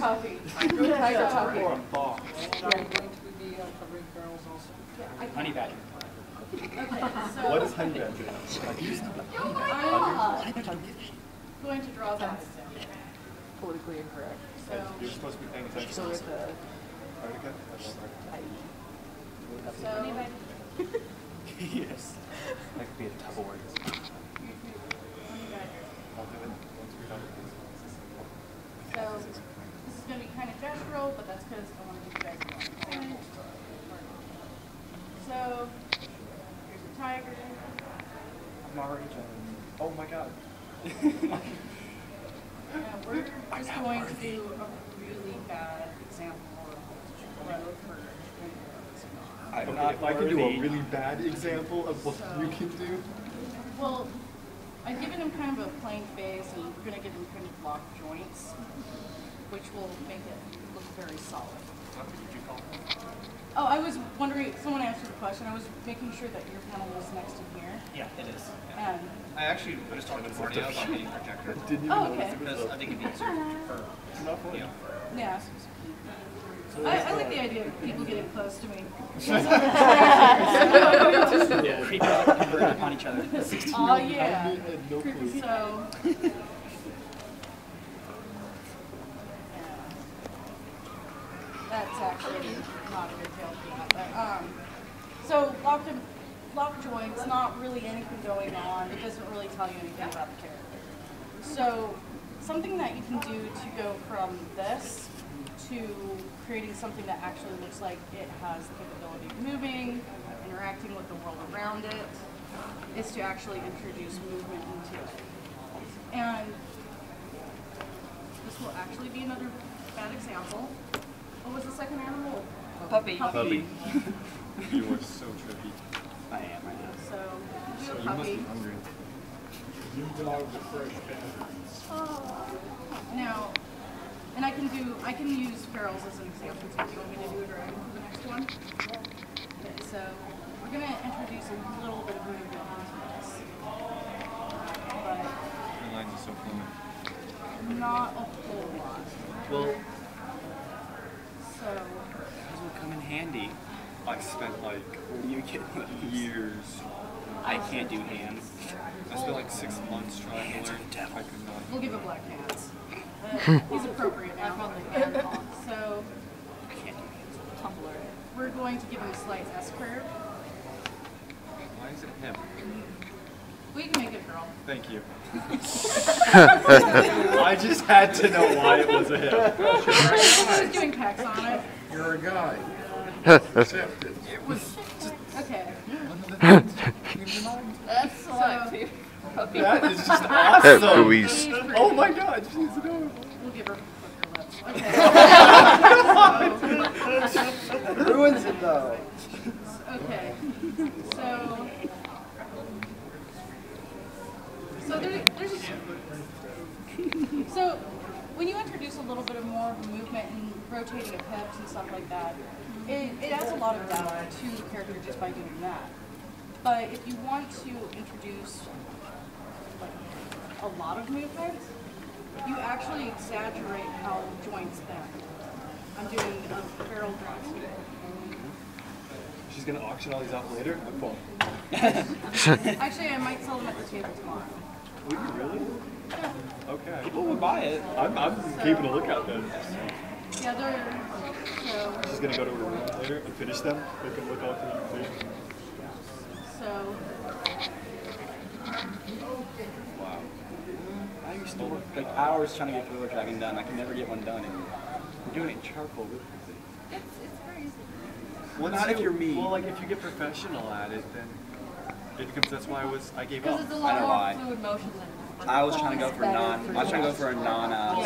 puppy. Tiger puppy. Or a fox. Honey badger. Okay, so What is honey badger? I'm going to draw that. Politically incorrect. So You're supposed to be paying attention. So with the Antarctica? So, Yes. That could be a tub of words. I'll do it once we're done with this. so this is going to be kind of gestural, but that's because I want to give you guys an example. So here's a tiger. I'm already done. Oh my god. And we're just going to do a really bad example of what Okay, if I can do a really bad example of what you can do. Well, I've given him kind of a plain face, and we're going to give him kind of locked joints, which will make it look very solid. What did you call it? Oh, I was wondering, someone answered the question. I was making sure that your panel was next to here. Yeah, it is. And I actually just talked to Marty about getting a projector. Didn't even Oh, notice okay. it was Because I think it'd be easier for, not funny. you know, yeah, I like the idea of people getting close to me. Yeah, creep out and convert upon each other. Oh yeah. I had no clue. So. That's actually not a good deal for that. But, so lock joints, not really anything going on. It doesn't really tell you anything about the character. So something that you can do to go from this to creating something that actually looks like it has the capability of moving, interacting with the world around it, is to actually introduce movement into it. And this will actually be another bad example. What was the second animal? puppy. Puppy. You are so trippy. I am right now. So, do a You must puppy. be hungry. You dog the fresh patterns. Now, and I can use ferals as an example too. Do you want me to do a dragon for the next one? Okay, so we're going to introduce a little bit of movement into this. But Your lines are so fluent. not a whole lot. Well, So, Those will come in handy. I spent like You get years. I can't do hands. I spent like 6 months trying to learn. I could not. we'll give it black hands. He's appropriate now. So, I can't do hands. Tumbler. we're going to give him a slight S-curve. Why is it him? We can make it girl. Thank you. I just had to know why it was a him. Who's doing pecs on it? You're a guy. Accept it. It was just Okay. That's So, that is just awesome. Louise. Oh my god, she's adorable. we'll give her her lips. Okay. ruins it though. Okay. So when you introduce a little bit of more movement and rotating of hips and stuff like that, it adds a lot of depth to the character just by doing that. But if you want to introduce like a lot of movement, you actually exaggerate how joints bend. I'm doing a barrel joints here. She's gonna auction all these off later? Cool. Actually, I might sell them at the table tomorrow. Would you really? Yeah. Okay. People would buy it. I'm keeping a lookout then. Yeah, they're so. She's gonna go to her room later and finish them. They can look all clean. So Wow. I used to work like hours trying to get Gorilla Dragon done. I can never get one done. And we're doing it in charcoal. It's very easy. Well, Not if you're me. Well, like if you get professional at it, then it becomes. That's why I gave Because up. it's a I lot know more why. fluid motion than. I was trying to go for a non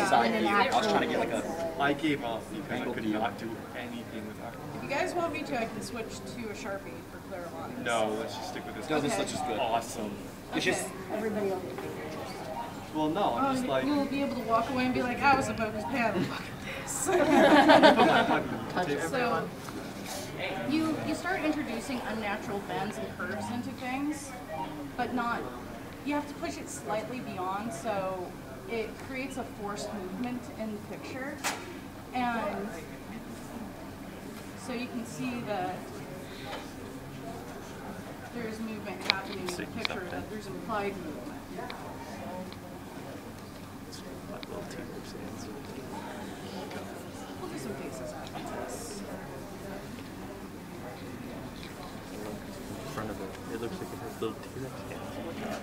side view. I was trying to get like a I gave up because I Ankle could deal. not do anything with aqua. if you guys want me to, I can switch to a Sharpie for clear lines. No, let's just stick with this. No, this Okay. looks just good. Awesome. It's just Everybody else. Well, no, I'm just like. You'll be able to walk away and be like, I was a focus panel. Look at this. So you start introducing unnatural bends and curves into things, but not. You have to push it slightly beyond, so it creates a forced movement in the picture, And so you can see that there's movement happening in the picture, that there's implied movement. We'll do some faces after this. In front of it, it looks like it has little T-Rex hands. Oh my god.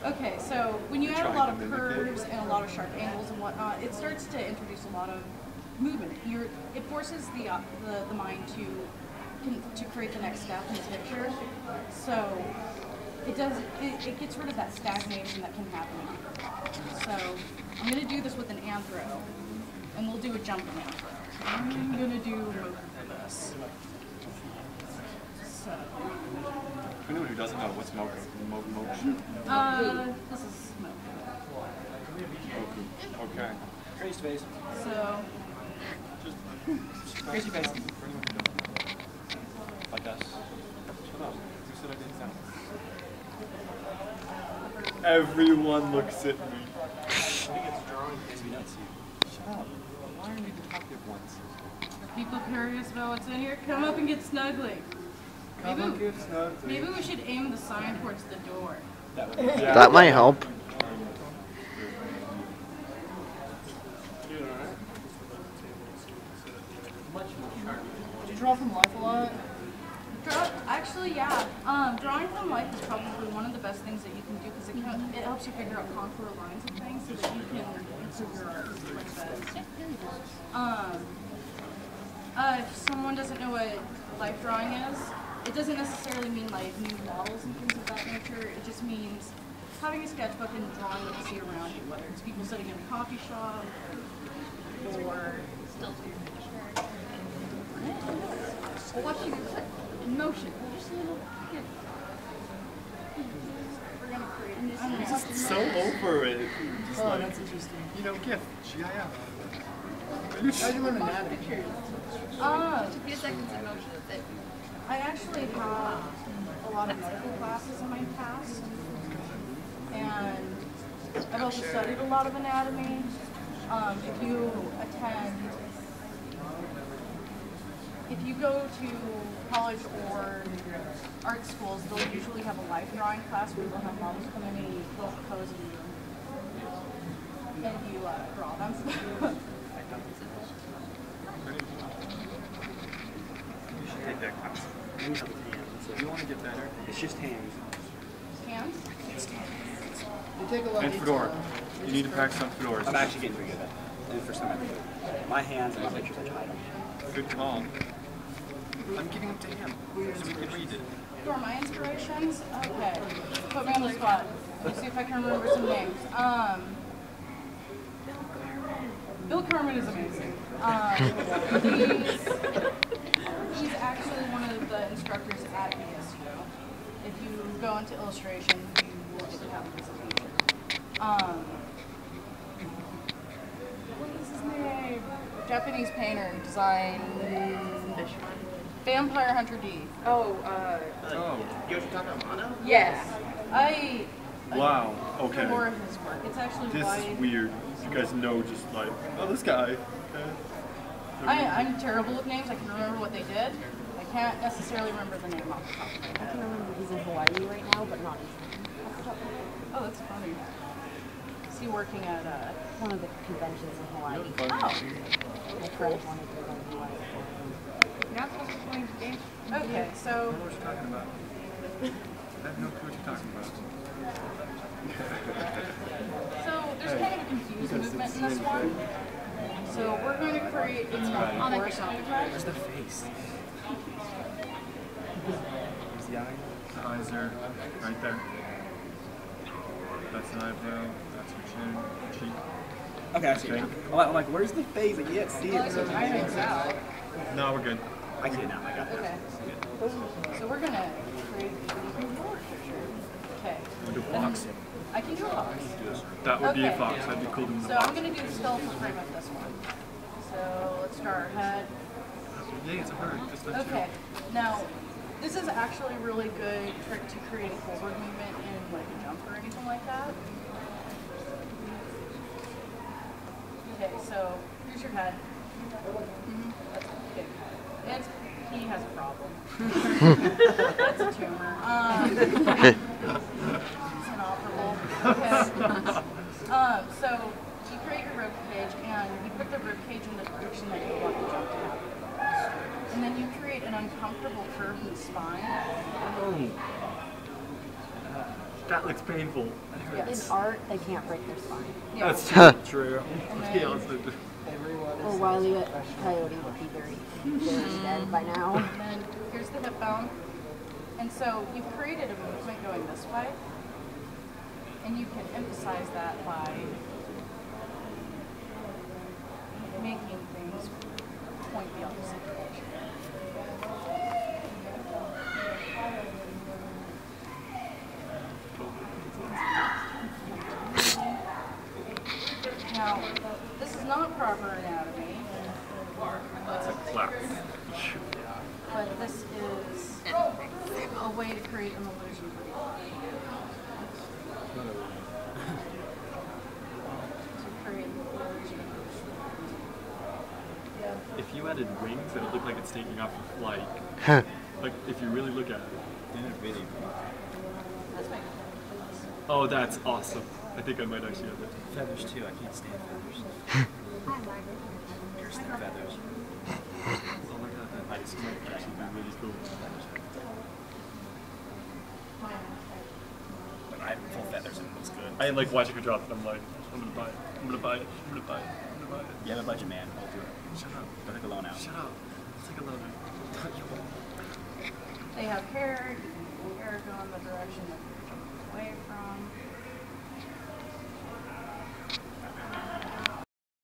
Okay, so when you add a lot of curves and a lot of sharp angles and whatnot, it starts to introduce a lot of movement. It forces the mind to create the next step in the picture. So it gets rid of that stagnation that can happen. So I'm going to do this with an anthro, and we'll do a jumping anthro. I'm going to do motion for this. So. For anyone who doesn't know, what's motion? This is Moku. Okay. Crazy face. So, Crazy face. For anyone who doesn't know. Like us. Shut up. Who said I didn't sound? Everyone looks at me. Makes me nuts. Shut up. Why are you even talking at once? are people curious about what's in here? Come up and get snuggly. Maybe we should aim the sign towards the door. Yeah. That might help. Did you draw from life a lot? Actually, yeah. Drawing from life is probably one of the best things that you can do because it helps you figure out contour lines and things so that you can improve your art like that. If someone doesn't know what life drawing is, it doesn't necessarily mean like new models and things of that nature. It just means having a sketchbook and drawing what you see around you, whether it's people sitting in a coffee shop or watching in motion. Just a little, yeah. We're gonna create. I'm Just so over it. Just like, That's interesting. you know, GIF. GIF. How'd you learn anatomy? A few seconds of motion, that's it. I actually have a lot of medical classes in my past, and I've also studied a lot of anatomy. If you go to college or art schools, they'll usually have a life drawing class where they'll have models come in and you fill the pose and you draw them. Take that class. You want to get better? It's just hands. Hands? You take a lot And of fedora. You need to practice on fedoras. I'm actually getting pretty good at it. And for some reason, my hands and my pictures, I try them. Good call. I'm giving them to him so we can read it. Who are my inspirations? Okay. Put me on the spot. Let's see if I can remember some names. Bill Kermit is amazing. He's actually one of the instructors at BSU. If you go into illustration, you will get to have him as a teacher. What is his name? Japanese painter who designed Vampire Hunter D. Oh. Yes. I Wow. Okay. more of his work. It's actually This why is weird. You guys know just like, oh, this guy. Okay. I'm terrible with names. I can remember what they did. I can't necessarily remember the name off the top of my I head. can remember he's in Hawaii right now, but not off the top of my head. Oh, that's funny. Is he working at One of the conventions in Hawaii. Oh, My friend wanted to go to Hawaii. You're not supposed to be playing games. okay. So I don't know what you're talking about. I have no clue what you're talking about. there's kind of a confused movement in this one. So we're going to create a course on the Where's the face? Where's the eye? The eyes are right there. That's an eyebrow. That's your chin, cheek. Okay, I see it now. I'm like, where's the face? I can't see it. so timing's out. No, we're good. I see it now. I got it. Okay. So we're going to create a picture. Okay. We'll do fox. I can do a fox. That would be a Okay. fox. That'd be cool doing the So fox. I'm going to do the skeletal frame of this one. So let's draw our head. Yeah, it's a bird. Just let Okay. Now, This is actually a really good trick to create forward movement in like a jump or anything like that. Okay, so here's your head. That's okay. He has a problem. That's a tumor. It's inoperable. Okay. So you create your rib cage and you put the rib cage in the direction that you want the jump to happen. And then you create an uncomfortable curve in the spine. Oh. That looks painful. In art, they can't break their spine. Yeah. That's true. And Yeah, then, also- Or Wile E. Coyote would be very dead by now. and then here's the hip bone. And so you've created a movement going this way. And you can emphasize that by making things point the opposite direction. Now, this is not proper anatomy, That's a class. but this is a way to create an illusion for the eye. To create an illusion. If you added wings, it would look like it's taking off a flight. Like, if you really look at it. That's my Oh, that's awesome. I think I might actually have that. Feathers too. I can't stand feathers. Curse them feathers. Oh my god, that might actually be really cool. But I have full feathers and it looks good. I like watching her drop it. I'm like, I'm gonna buy it. I'm gonna buy it. I'm gonna buy it. I'm gonna buy it. You have a budget, man. I'll do it. Shut up. Don't take a loan out. Shut up. Let's take a look. They have hair, you can hair go in the direction that you're jumping away from.